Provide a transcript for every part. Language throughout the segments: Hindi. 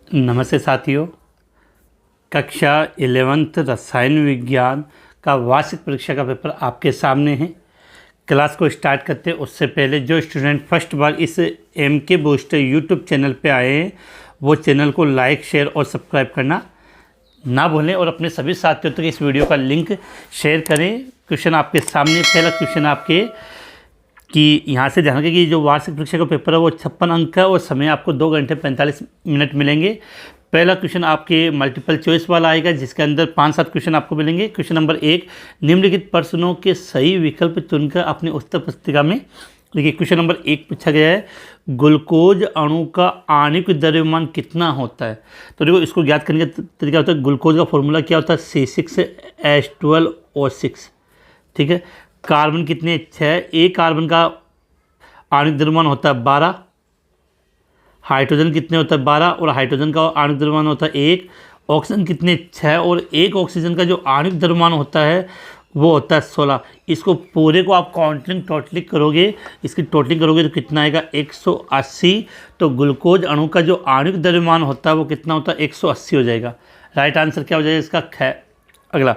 नमस्ते साथियों। कक्षा 11th रसायन विज्ञान का वार्षिक परीक्षा का पेपर आपके सामने है। क्लास को स्टार्ट करते हैं उससे पहले जो स्टूडेंट फर्स्ट बार इस MK बूस्टर यूट्यूब चैनल पे आए हैं वो चैनल को लाइक, शेयर और सब्सक्राइब करना ना भूलें और अपने सभी साथियों तक इस वीडियो का लिंक शेयर करें। क्वेश्चन आपके सामने, पहला क्वेश्चन आपके कि यहाँ से ध्यान रखें कि जो वार्षिक परीक्षा का पेपर है वो 56 अंक का और समय आपको 2 घंटे 45 मिनट मिलेंगे। पहला क्वेश्चन आपके मल्टीपल चॉइस वाला आएगा जिसके अंदर 5-7 क्वेश्चन आपको मिलेंगे। क्वेश्चन नंबर 1, निम्नलिखित प्रश्नों के सही विकल्प चुनकर अपनी उत्तर पुस्तिका में देखिए। क्वेश्चन नंबर 1 पूछा गया है, ग्लूकोज अणु का आणविक द्रव्यमान कितना होता है। तो देखो इसको ज्ञात करने का तरीका होता है, ग्लूकोज का फॉर्मूला क्या होता है C6H12O6। ठीक है। कार्बन कितने 6, एक कार्बन का आणविक द्रव्यमान होता है 12, हाइड्रोजन कितने होता है 12 और हाइड्रोजन का आणविक द्रव्यमान होता है 1, ऑक्सीजन कितने 6 और एक ऑक्सीजन का जो आणविक द्रव्यमान होता है वो होता है 16। इसको पूरे को आप टोटलिंग करोगे, इसकी टोटलिंग करोगे तो कितना आएगा 180। तो ग्लूकोज अणु का जो आणविक द्रव्यमान होता है वो कितना होता है 180 हो जाएगा। राइट आंसर क्या हो जाएगा इसका अगला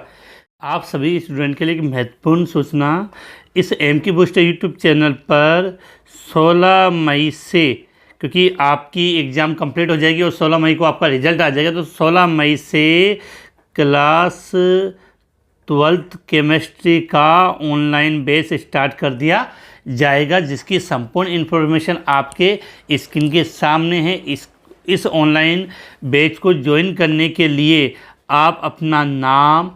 आप सभी स्टूडेंट के लिए एक महत्वपूर्ण सूचना, इस MK बूस्टर यूट्यूब चैनल पर 16 मई से, क्योंकि आपकी एग्ज़ाम कंप्लीट हो जाएगी और 16 मई को आपका रिजल्ट आ जाएगा, तो 16 मई से क्लास 12th केमिस्ट्री का ऑनलाइन बेस स्टार्ट कर दिया जाएगा जिसकी संपूर्ण इन्फॉर्मेशन आपके स्क्रीन के सामने है। इस ऑनलाइन बैच को ज्वाइन करने के लिए आप अपना नाम,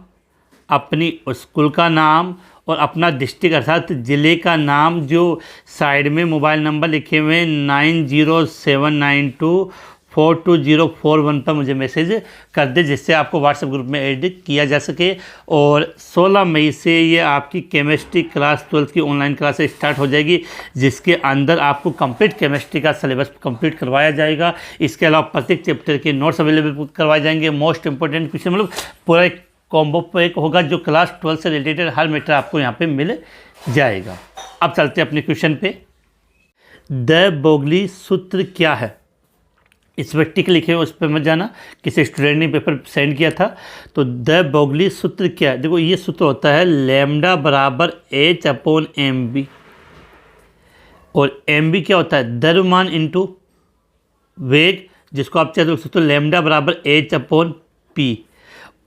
अपनी स्कूल का नाम और अपना डिस्ट्रिक्ट अर्थात ज़िले का नाम जो साइड में मोबाइल नंबर लिखे हुए हैं 9079242041 पर मुझे मैसेज कर दे जिससे आपको व्हाट्सएप ग्रुप में ऐड किया जा सके। और 16 मई से ये आपकी केमिस्ट्री क्लास 12th की ऑनलाइन क्लास स्टार्ट हो जाएगी जिसके अंदर आपको कंप्लीट केमिस्ट्री का सिलेबस कंप्लीट करवाया जाएगा। इसके अलावा प्रत्येक चैप्टर के नोट्स अवेलेबल करवाए जाएंगे। मोस्ट इंपॉर्टेंट क्वेश्चन मतलब पूरा एक कॉम्बो पैक होगा जो क्लास 12 से रिलेटेड हर मैटर आपको यहाँ पे मिल जाएगा। अब चलते हैं अपने क्वेश्चन पे। द बोगली सूत्र क्या है, इस पर टिक लिखे उस पर मत जाना, किसी स्टूडेंट ने पेपर सेंड किया था। तो द बोगली सूत्र क्या है, देखो ये सूत्र होता है लैम्डा बराबर H/mb और mb क्या होता है द्रव्यमान इंटू वेग, जिसको आप चाहे तो सूत्र लैम्डा बराबर H/p।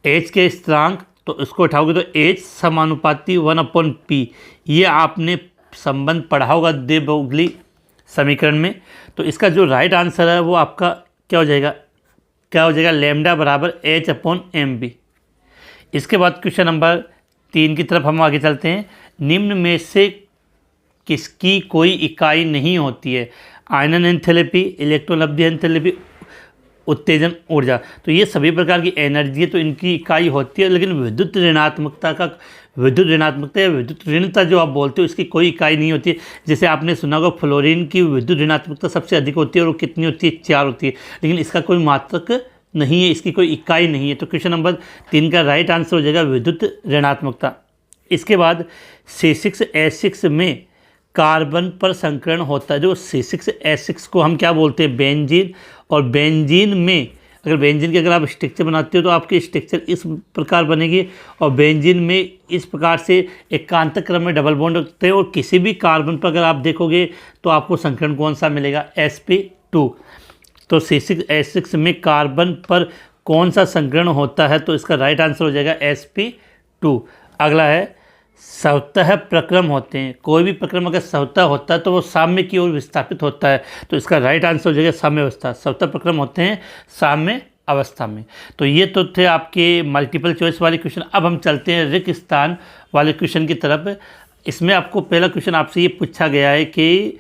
H के स्थिरांक तो इसको उठाओगे तो H समानुपाती 1/p। ये आपने संबंध पढ़ा होगा दे बोगली समीकरण में। तो इसका जो राइट आंसर है वो आपका क्या हो जाएगा लैम्डा बराबर H/mb। इसके बाद क्वेश्चन नंबर 3 की तरफ हम आगे चलते हैं। निम्न में से किसकी कोई इकाई नहीं होती है, आयनन एंथैल्पी, इलेक्ट्रोलब्धि एंथैल्पी, उत्तेजन ऊर्जा। तो ये सभी प्रकार की एनर्जी है तो इनकी इकाई होती है, लेकिन विद्युत ऋणात्मकता या विद्युत ऋणता जो आप बोलते हो इसकी कोई इकाई नहीं होती है। जैसे आपने सुना होगा फ्लोरीन की विद्युत ऋणात्मकता सबसे अधिक होती है और वो कितनी होती है 4 होती है, लेकिन इसका कोई मात्रक नहीं है, इसकी कोई इकाई नहीं है। तो क्वेश्चन नंबर 3 का राइट आंसर हो जाएगा विद्युत ऋणात्मकता। इसके बाद C6H6 में कार्बन पर संकरण होता है। जो C6H6 को हम क्या बोलते हैं बेंजीन, और बेंजीन में अगर आप स्ट्रक्चर बनाते हो तो आपकी स्ट्रक्चर इस प्रकार बनेगी और बेंजीन में इस प्रकार से एकांतर क्रम में डबल बॉन्ड होते हैं और किसी भी कार्बन पर अगर आप देखोगे तो आपको संकरण कौन सा मिलेगा sp2। तो C6H6 में कार्बन पर कौन सा संकरण होता है, तो इसका राइट आंसर हो जाएगा sp2। अगला है सवतः प्रक्रम होते हैं, कोई भी प्रक्रम अगर सवतः होता है तो वो साम्य की ओर विस्थापित होता है, तो इसका राइट आंसर हो जाएगा साम्य अवस्था। सवतः प्रक्रम होते हैं साम्य अवस्था में। तो ये तो थे आपके मल्टीपल चॉइस वाले क्वेश्चन। अब हम चलते हैं रिक्त स्थान वाले क्वेश्चन की तरफ। इसमें आपको पहला क्वेश्चन आपसे ये पूछा गया है कि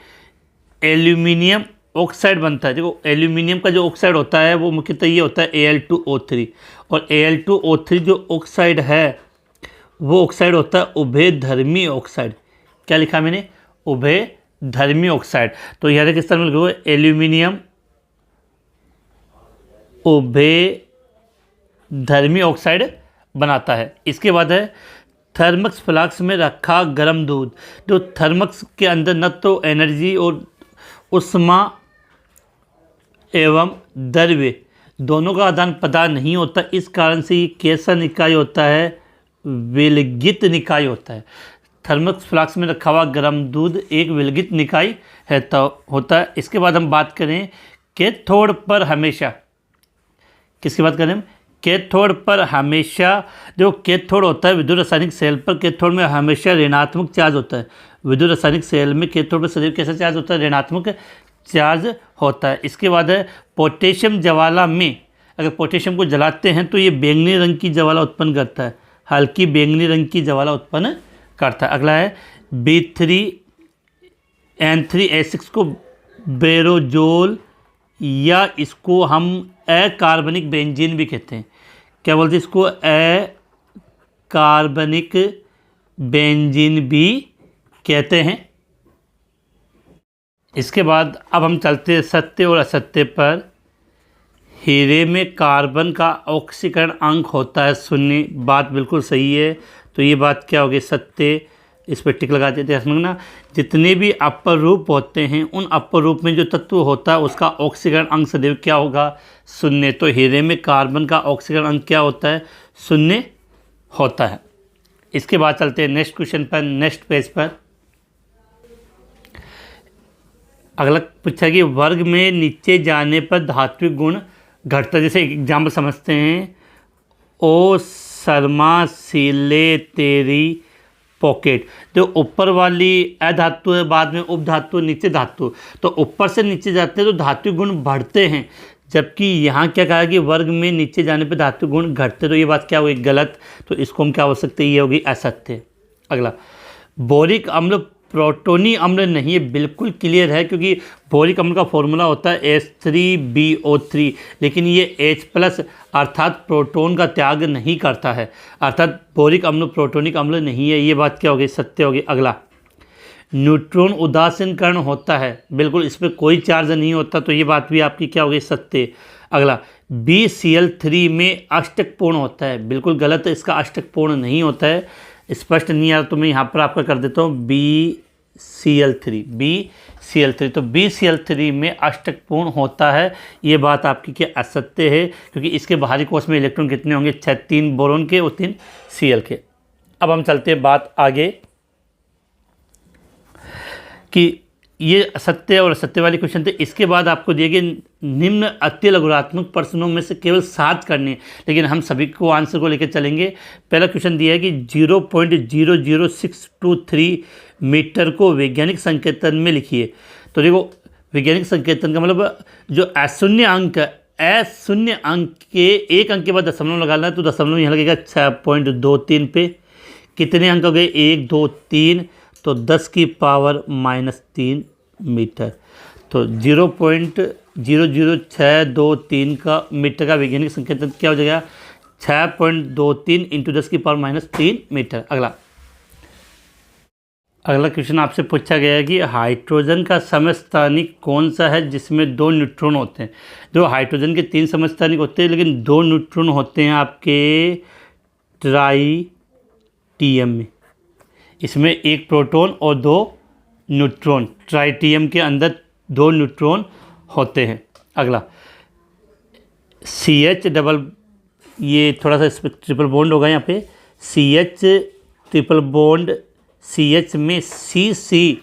एल्यूमिनियम ऑक्साइड बनता है। देखो एल्यूमिनियम का जो ऑक्साइड होता है वो मुख्यतः ये होता है Al2O3 और Al2O3 जो ऑक्साइड है वो ऑक्साइड होता है उभयधर्मी ऑक्साइड। क्या लिखा मैंने, उभयधर्मी ऑक्साइड। तो यहाँ किस तरह में एल्यूमिनियम उभयधर्मी ऑक्साइड बनाता है। इसके बाद है थर्मक्स फ्लास्क में रखा गर्म दूध। जो थर्मक्स के अंदर न तो एनर्जी और उष्मा एवं द्रव्य दोनों का आदान प्रदान नहीं होता, इस कारण से ये कैसा निकाय होता है, विलगित निकाय होता है। थर्मस फ्लास्क में रखा हुआ गर्म दूध एक विलगित निकाय है तो होता है। इसके बाद हम बात करें कैथोड पर हमेशा, किसकी बात करें हम, कैथोड पर हमेशा जो कैथोड होता है विद्युत रासायनिक सेल पर, कैथोड में हमेशा ऋणात्मक चार्ज होता है। विद्युत रासायनिक सेल में कैथोड पर सदैव कैसा चार्ज होता है, ऋणात्मक चार्ज होता है। इसके बाद है पोटेशियम ज्वाला में, अगर पोटेशियम को जलाते हैं तो ये बैंगनी रंग की ज्वाला उत्पन्न करता है, हल्की बैंगनी रंग की ज्वाला उत्पन्न करता है। अगला है B3N3A6 को बेरोजोल या इसको हम अकार्बनिक बेंजीन भी कहते हैं। क्या बोलते हैं इसको, अकार्बनिक बेंजीन भी कहते हैं। इसके बाद अब हम चलते हैं सत्य और असत्य पर। हीरे में कार्बन का ऑक्सीकरण अंक होता है 0, बात बिल्कुल सही है। तो ये बात क्या होगी, सत्य। इस पर टिक लगा देते हैं। समझना, जितने भी अपर रूप होते हैं उन अपर रूप में जो तत्व होता है उसका ऑक्सीकरण अंक सदैव क्या होगा, 0। तो हीरे में कार्बन का ऑक्सीकरण अंक क्या होता है, 0 होता है। इसके बाद चलते हैं नेक्स्ट क्वेश्चन पर, नेक्स्ट पेज पर। अगला पूछा कि वर्ग में नीचे जाने पर धात्विक गुण घटता है। जैसे एग्जाम्पल समझते हैं, ओ शर्मा सीले तेरी पॉकेट। जो ऊपर वाली अधातु है, बाद में उपधातु, नीचे धातु, तो ऊपर से नीचे जाते हैं तो धात्विक गुण बढ़ते हैं, जबकि यहाँ क्या कहा कि वर्ग में नीचे जाने पर धात्विक गुण घटते। तो ये बात क्या होगी, गलत। तो इसको हम क्या हो सकते हैं, ये होगी असत्य। अगला, बोरिक अम्ल प्रोटोनी अम्ल नहीं है, बिल्कुल क्लियर है, क्योंकि बोरिक अम्ल का फॉर्मूला होता है H3BO3, लेकिन ये H+ अर्थात प्रोटॉन का त्याग नहीं करता है, अर्थात बोरिक अम्ल प्रोटोनिक अम्ल नहीं है। ये बात क्या होगी, सत्य होगी। अगला, न्यूट्रॉन उदासीन कण होता है, बिल्कुल इस पर कोई चार्ज नहीं होता, तो ये बात भी आपकी क्या होगी, सत्य। अगला, BCl3 में अष्टक पूर्ण होता है, बिल्कुल गलत है, इसका अष्टक पूर्ण नहीं होता है। स्पष्ट नहीं आ रहा तो मैं यहाँ पर आपका कर देता हूँ BCl3। तो BCl3 में अष्टक पूर्ण होता है, ये बात आपकी क्या असत्य है, क्योंकि इसके बाहरी कोश में इलेक्ट्रॉन कितने होंगे, 6, 3 बोरोन के और 3 Cl के। अब हम चलते हैं बात आगे कि ये असत्य और असत्य वाले क्वेश्चन थे। इसके बाद आपको दिए गए निम्न अति लघुरात्मक प्रश्नों में से केवल 7 करने, लेकिन हम सभी को आंसर को लेकर चलेंगे। पहला क्वेश्चन दिया है कि 0.00623 मीटर को वैज्ञानिक संकेतन में लिखिए। तो देखो, वैज्ञानिक संकेतन का मतलब जो अशून्य अंक के एक अंक के बाद दशमलव लगाना है, तो दशमलव यहाँ लगेगा 6.23 पे। कितने अंक हो गए, 1, 2, 3, तो 10 की पावर -3 मीटर। तो 0.00623 का मीटर का वैज्ञानिक संकेतन क्या हो जाएगा, 6.23 × 10 की पावर -3 मीटर। अगला क्वेश्चन आपसे पूछा गया है कि हाइड्रोजन का समस्थानिक कौन सा है जिसमें 2 न्यूट्रॉन होते हैं। जो हाइड्रोजन के 3 समस्थानिक होते हैं, लेकिन 2 न्यूट्रॉन होते हैं आपके ट्राइटियम में। इसमें 1 प्रोटॉन और 2 न्यूट्रॉन, ट्राइटियम के अंदर 2 न्यूट्रॉन होते हैं। अगला, CH डबल, ये थोड़ा सा इस पर ट्रिपल बॉन्ड होगा यहाँ पे, CH ट्रिपल बॉन्ड CH में CC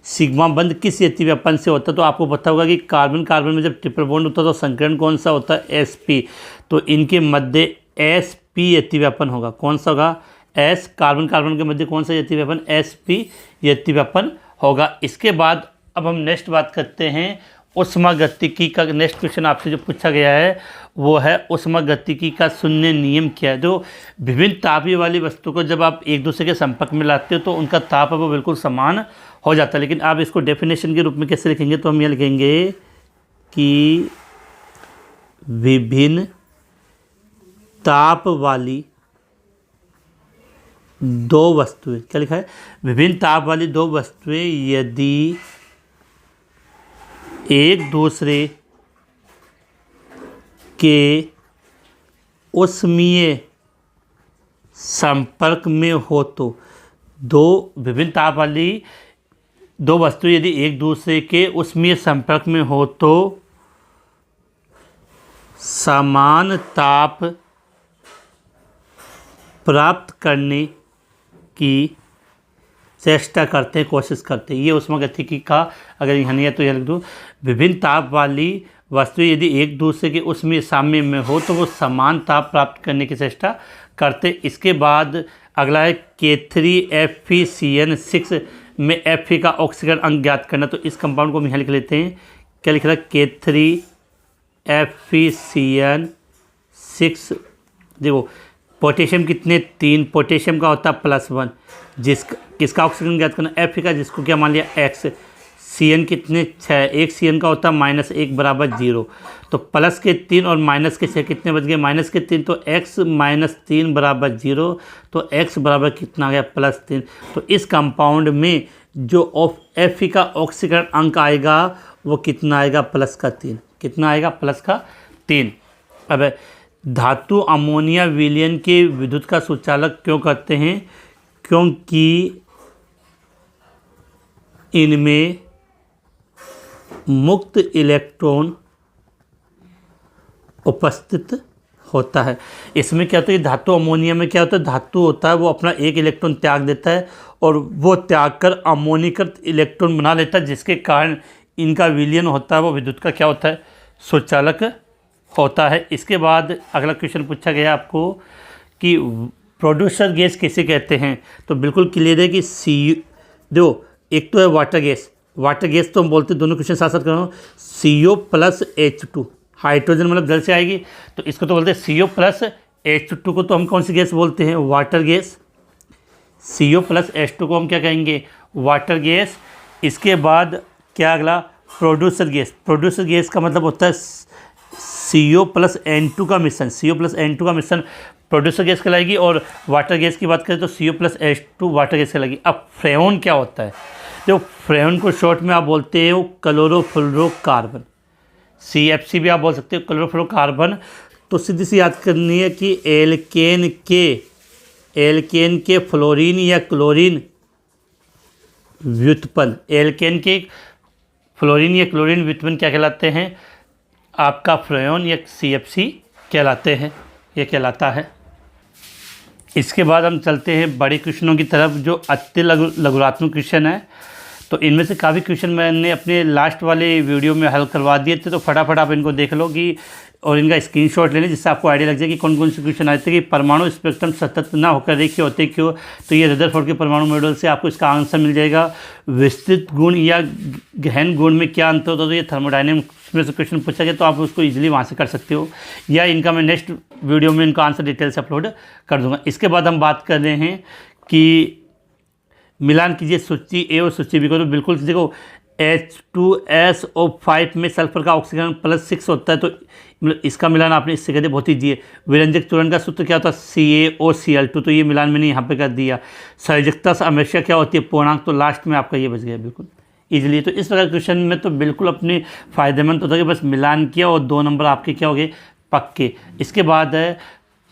सिग्मा बंध किस अतिव्यापन से होता है। तो आपको पता होगा कि कार्बन कार्बन में जब ट्रिपल बॉन्ड होता है तो संकरण कौन सा होता है, sp। तो इनके मध्य sp अतिव्यापन होगा। कौन सा होगा, S। कार्बन कार्बन के मध्य कौन सा अतिव्यापन, sp अतिव्यापन होगा। इसके बाद अब हम नेक्स्ट बात करते हैं उष्मागतिकी का। नेक्स्ट क्वेश्चन आपसे जो पूछा गया है वो है उष्मागतिकी का शून्य नियम क्या है। जो विभिन्न तापीय वाली वस्तु को जब आप एक दूसरे के संपर्क में लाते हो तो उनका ताप है वो बिल्कुल समान हो जाता है। लेकिन आप इसको डेफिनेशन के रूप में कैसे लिखेंगे, तो हम ये लिखेंगे कि विभिन्न ताप वाली 2 वस्तुएं, क्या लिखा है, विभिन्न ताप वाली 2 वस्तुएं यदि एक दूसरे के ऊष्मीय संपर्क में हो तो, 2 विभिन्न ताप वाली 2 वस्तुएं यदि एक दूसरे के ऊष्मीय संपर्क में हो तो समान ताप प्राप्त करने की चेष्टा करते हैं, कोशिश करते हैं। ये ऊष्मागतिकी का अगर यहाँ नहीं है तो यह लिख दूँ, विभिन्न ताप वाली वस्तु यदि एक दूसरे के उसमें साम्य में हो तो वो समान ताप प्राप्त करने की चेष्टा करते। इसके बाद अगला है K3FeCN6 में Fe का ऑक्सीकरण अंक ज्ञात करना। तो इस कंपाउंड को हम यहाँ लिख लेते हैं, क्या लिख रहा है, K3FeCN6। देखो पोटेशियम कितने, 3, पोटेशियम का होता है +1, किसका ऑक्सीजन ज्ञात करना, Fe का, जिसको क्या मान लिया X। Cn कितने, 6, एक Cn का होता है -1 = 0। तो प्लस के 3 और माइनस के 6 कितने बच गए, माइनस के 3, तो x - 3 = 0। तो x बराबर कितना आ गया, +3। तो इस कंपाउंड में जो Fe का ऑक्सीकरण अंक आएगा वो कितना आएगा, +3। कितना आएगा, +3। अब धातु अमोनिया विलयन के विद्युत का सुचालक क्यों करते हैं, क्योंकि इनमें मुक्त इलेक्ट्रॉन उपस्थित होता है। इसमें क्या होता है, धातु अमोनिया में क्या होता है, धातु होता है वो अपना एक इलेक्ट्रॉन त्याग देता है और वो त्याग कर अमोनीकृत इलेक्ट्रॉन बना लेता है, जिसके कारण इनका विलयन होता है वो विद्युत का क्या होता है, सुचालक होता है। इसके बाद अगला क्वेश्चन पूछा गया आपको कि प्रोड्यूसर गैस किसे कहते हैं। तो बिल्कुल क्लियर है कि दो, एक तो है वाटर गैस। वाटर गैस तो हम बोलते हैं, दोनों क्वेश्चन साथ साथ कर रहा हूँ, CO+H2, हाइड्रोजन मतलब जल से आएगी, तो इसको तो बोलते हैं CO+H2 को तो हम कौन सी गैस बोलते हैं, वाटर गैस। CO+H2 को हम क्या कहेंगे, वाटर गैस। इसके बाद क्या अगला, प्रोड्यूसर गैस। प्रोड्यूसर गैस का मतलब होता है CO+N2 का मिश्रण। CO+N2 का मिश्रण प्रोड्यूसर गैस कहलाएगी। और वाटर गैस की बात करें तो CO+H2 वाटर गैस कहलाएगी। अब फ्रेऑन क्या होता है, तो फ्रेऑन को शॉर्ट में आप बोलते हो क्लोरोफ्लोरोकार्बन, CFC भी आप बोल सकते हो, क्लोरोफ्लोरोकार्बन। तो सीधी सी याद करनी है कि एल्केन के फ्लोरीन या क्लोरीन व्युत्पन्न, एल्केन के फ्लोरीन या क्लोरीन व्युत्पन्न क्या कहलाते हैं, आपका फ्रेऑन या CFC कहलाते हैं, ये कहलाता है। इसके बाद हम चलते हैं बड़े क्वेश्चनों की तरफ, जो अति लघुरात्मक क्वेश्चन है। तो इनमें से काफ़ी क्वेश्चन मैंने अपने लास्ट वाले वीडियो में हल करवा दिए थे, तो फटाफट आप इनको देख लो कि और इनका स्क्रीनशॉट ले लें, जिससे आपको आइडिया लग जाए कि कौन कौन से क्वेश्चन आए थे। कि परमाणु स्पेक्ट्रम सतत ना होकर रेखीय होते क्यों, तो ये रदरफोर्ड के परमाणु मॉडल से आपको इसका आंसर मिल जाएगा। विस्तृत गुण या गहन गुण में क्या अंतर होता है, तो ये थर्मोडायनेमिक्स में से क्वेश्चन पूछा गया, तो आप उसको ईजिली वहाँ से कर सकते हो, या इनका मैं नेक्स्ट वीडियो में इनका आंसर डिटेल से अपलोड कर दूँगा। इसके बाद हम बात कर रहे हैं कि मिलान कीजिए सूची ए और सूची बी को। तो बिल्कुल देखो, H2SO5 में सल्फर का ऑक्सीजन +6 होता है, तो इसका मिलान आपने इससे कर दिया, बहुत ईजी है। विरंजक चूर्ण का सूत्र क्या होता है, CaOCl2, तो ये मिलान मैंने यहाँ पे कर दिया। संयोजकता हमेशा क्या होती है, पूर्णांक, तो लास्ट में आपका ये बच गया बिल्कुल ईजिली। तो इस प्रकार क्वेश्चन में तो बिल्कुल अपने फ़ायदेमंद होता है कि बस मिलान किया और 2 नंबर आपके क्या हो गए, पक्के। इसके बाद है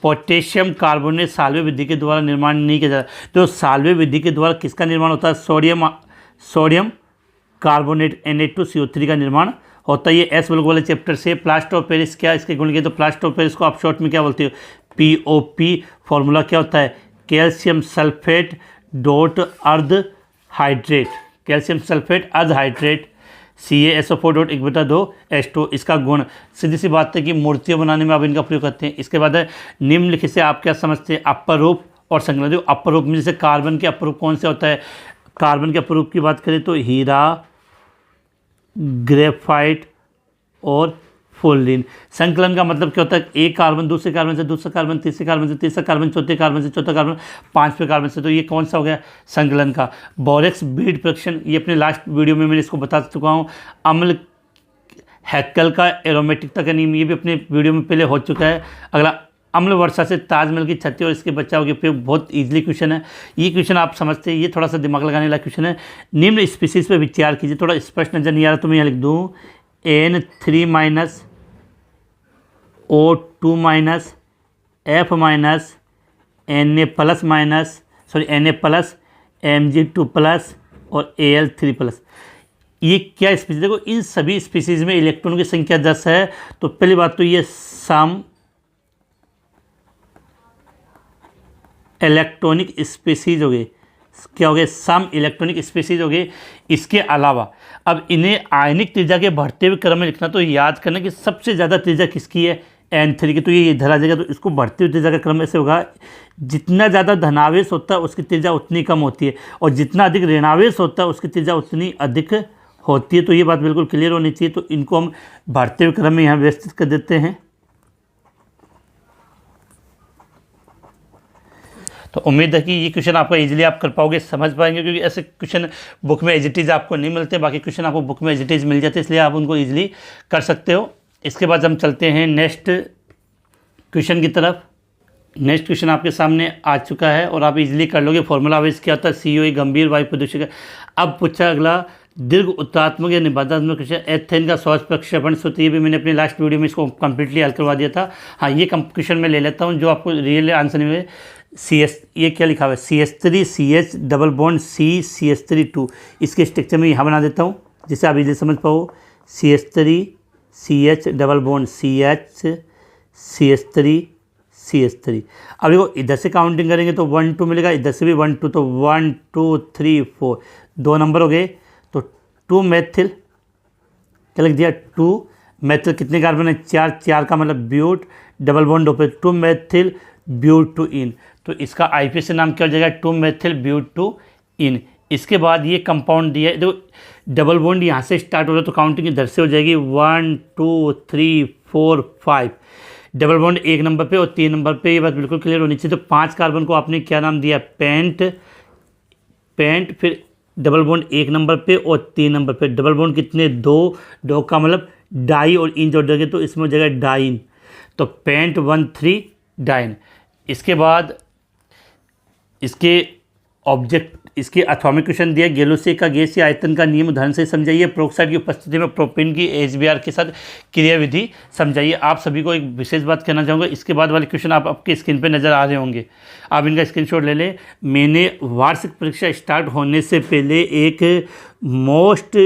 पोटेशियम कार्बोनेट साल्वे विधि के द्वारा निर्माण नहीं किया जाता। तो साल्वे विधि के द्वारा किसका निर्माण होता है, सोडियम कार्बोनेट Na2CO3 का निर्माण होता है। ये एस ब्लॉक वाले चैप्टर से। प्लास्टर ऑफ पेरिस क्या इसके गुण के, तो प्लास्टर ऑफ पेरिस को आप शॉर्ट में क्या बोलते हो, POP। फॉर्मूला क्या होता है, कैल्शियम सल्फेट डॉट अर्ध हाइड्रेट, कैल्शियम सल्फेट अर्ध हाइड्रेट CaSO4.1/2H2। इसका गुण सीधी सी बात है कि मूर्तियाँ बनाने में आप इनका प्रयोग करते हैं। इसके बाद है निम्नलिखित से आप क्या समझते हैं, अपर रूप और संकलन। जो अपर रूप में जैसे कार्बन के अपर रूप कौन से होता है, कार्बन के अपर रूप की बात करें तो हीरा, ग्रेफाइट और फुल्लिन। संकलन का मतलब क्या होता है, एक कार्बन दूसरे कार्बन से दूसरा कार्बन, तीसरे कार्बन से तीसरा कार्बन, चौथे कार्बन से चौथा कार्बन, पांचवें कार्बन से, तो ये कौन सा हो गया, संकलन का। बोरेक्स बीड प्रक्षण, ये अपने लास्ट वीडियो में मैंने इसको बता चुका हूँ। अम्ल हैक्कल का एरोमेटिकता का नियम, ये भी अपने वीडियो में पहले हो चुका है। अगला अम्ल वर्षा से ताजमहल की छत और इसके बचाव के उपयोग, बहुत ईजिली क्वेश्चन है ये। क्वेश्चन आप समझते हैं, ये थोड़ा सा दिमाग लगाने वाला क्वेश्चन है। निम्न स्पीसीज पे विचार कीजिए, थोड़ा स्पष्ट नजर नहीं आ रहा तो मैं यहाँ लिख दूँ N3- O2- F- Na+, Mg2+ और Al3+। ये क्या स्पीसीज, देखो इन सभी स्पीसीज में इलेक्ट्रॉन की संख्या 10 है। तो पहली बात तो ये सम इलेक्ट्रॉनिक स्पीसीज हो गए, क्या हो गए, सम इलेक्ट्रॉनिक स्पीसीज हो गए। इसके अलावा अब इन्हें आयनिक त्रिज्या के बढ़ते हुए क्रम में लिखना, तो याद करना कि सबसे ज़्यादा त्रिज्या किसकी है, N3 की, तो ये इधर आ जाएगा। तो इसको बढ़ते हुए त्रिज्या का क्रम ऐसे होगा, जितना ज़्यादा धनावेश होता है उसकी त्रिज्या उतनी कम होती है, और जितना अधिक ऋणावेश होता है उसकी त्रिज्या उतनी अधिक होती है। तो ये बात बिल्कुल क्लियर होनी चाहिए। तो इनको हम बढ़ते हुए क्रम में यहाँ व्यवस्थित कर देते हैं। तो उम्मीद है कि ये क्वेश्चन आपका इजीली आप कर पाओगे, समझ पाएंगे, क्योंकि ऐसे क्वेश्चन बुक में एज इट इज़ आपको नहीं मिलते। बाकी क्वेश्चन आपको बुक में एज इट इज़ मिल जाते, इसलिए आप उनको इजीली कर सकते हो। इसके बाद हम चलते हैं नेक्स्ट क्वेश्चन की तरफ। नेक्स्ट क्वेश्चन आपके सामने आ चुका है और आप इजीली कर लोगे। फॉर्मूला वाइज क्या था, CO गंभीर वायु प्रदूषक। अब पूछा अगला दीर्घ उत्तरात्मक या निबंधात्मक क्वेश्चन, एथेन का सौर प्रक्षेपण सूत्र। ये भी मैंने अपने लास्ट वीडियो में इसको कंप्लीटली हल करवा दिया था। हाँ, ये क्वेश्चन मैं ले लेता हूँ जो आपको रियल आंसर नहीं मिले। CS, ये क्या लिखा हुआ है, CH3 CH double bond C CH3 2। इसके स्ट्रक्चर में यहाँ बना देता हूँ जिससे आप इजीली समझ पाओ। CH3 CH double bond CH CH3 CH3। अब देखो इधर से काउंटिंग करेंगे तो 1 2 मिलेगा, इधर से भी 1 2, तो 1 2 3 4 दो नंबर हो गए। तो 2 मेथिल, क्या लिख दिया, 2 मेथिल, कितने कार्बन है, 4, 4 का मतलब but, double bond open, 2 methyl butyne. तो इसका IPS नाम क्या हो जाएगा, 2 मेथिल ब्यूटुइन। इसके बाद ये कंपाउंड दिया है, देखो डबल बॉन्ड यहाँ से स्टार्ट हो रहा है तो काउंटिंग इधर से हो जाएगी 1 2 3 4 5। डबल बॉन्ड 1 नंबर पे और 3 नंबर पे, ये बात बिल्कुल क्लियर होनी चाहिए। तो 5 कार्बन को आपने क्या नाम दिया, पेंट, फिर डबल बॉन्ड 1 नंबर पे और 3 नंबर पे। डबल बॉन्ड कितने, 2 का मतलब डाई और इन जोड़ देंगे तो इसमें हो जाएगा डाइन। तो पेंट 1 3 डाइन। इसके बाद इसके इसके एटॉमिक क्वेश्चन दिया, गैलोसे का गैसीय आयतन का नियम उदाहरण से समझाइए। प्रोक्साइड की उपस्थिति में प्रोपेन की HBr के साथ क्रियाविधि समझाइए। आप सभी को एक विशेष बात कहना चाहूँगा, इसके बाद वाले क्वेश्चन आप आपके स्क्रीन पे नज़र आ रहे होंगे, आप इनका स्क्रीनशॉट ले लें। मैंने वार्षिक परीक्षा स्टार्ट होने से पहले एक मोस्ट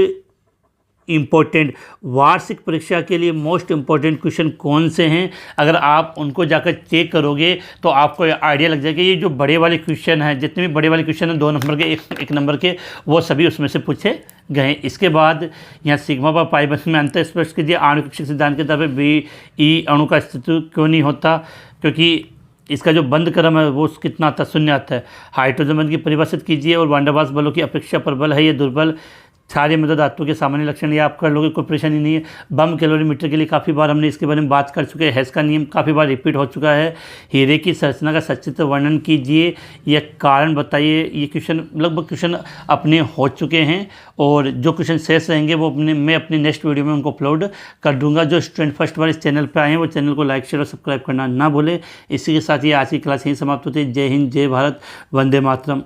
इम्पोर्टेंट, वार्षिक परीक्षा के लिए मोस्ट इम्पोर्टेंट क्वेश्चन कौन से हैं, अगर आप उनको जाकर चेक करोगे तो आपको आइडिया लग जाएगा। ये जो बड़े वाले क्वेश्चन हैं, जितने भी बड़े वाले क्वेश्चन हैं 2 नंबर के, एक नंबर के, वो सभी उसमें से पूछे गए। इसके बाद यहाँ सिग्मा व पाई बंध में अंतर स्पष्ट कीजिए। आणविक कक्षीय सिद्धांत के तहत BE अणु का अस्तित्व क्यों नहीं होता, क्योंकि इसका जो बंद क्रम है वो कितना आता है, 0 आता है। हाइड्रोजन बंध की परिभाषित कीजिए। और वान डेर वाल्स बलों की अपेक्षा प्रबल है, ये दुर्बल। क्षारीय मृदा धातु के सामान्य लक्षण, ये आप कर लोगे, कोई परेशानी नहीं है। बम कैलोरीमीटर के लिए काफ़ी बार हमने इसके बारे में बात कर चुके हैं। हेस का नियम काफ़ी बार रिपीट हो चुका है। हीरे की संरचना का सचित्र वर्णन कीजिए, यह कारण बताइए। ये क्वेश्चन लगभग क्वेश्चन अपने हो चुके हैं, और जो क्वेश्चन शेष रहेंगे वो मैं अपनी नेक्स्ट वीडियो में उनको अपलोड कर दूंगा। जो स्टूडेंट फर्स्ट बार इस चैनल पर आए हैं वो चैनल को लाइक शेयर और सब्सक्राइब करना ना भूलें। इसी के साथ ये आज की क्लास यहीं समाप्त होती है। जय हिंद, जय भारत, वंदे मातरम।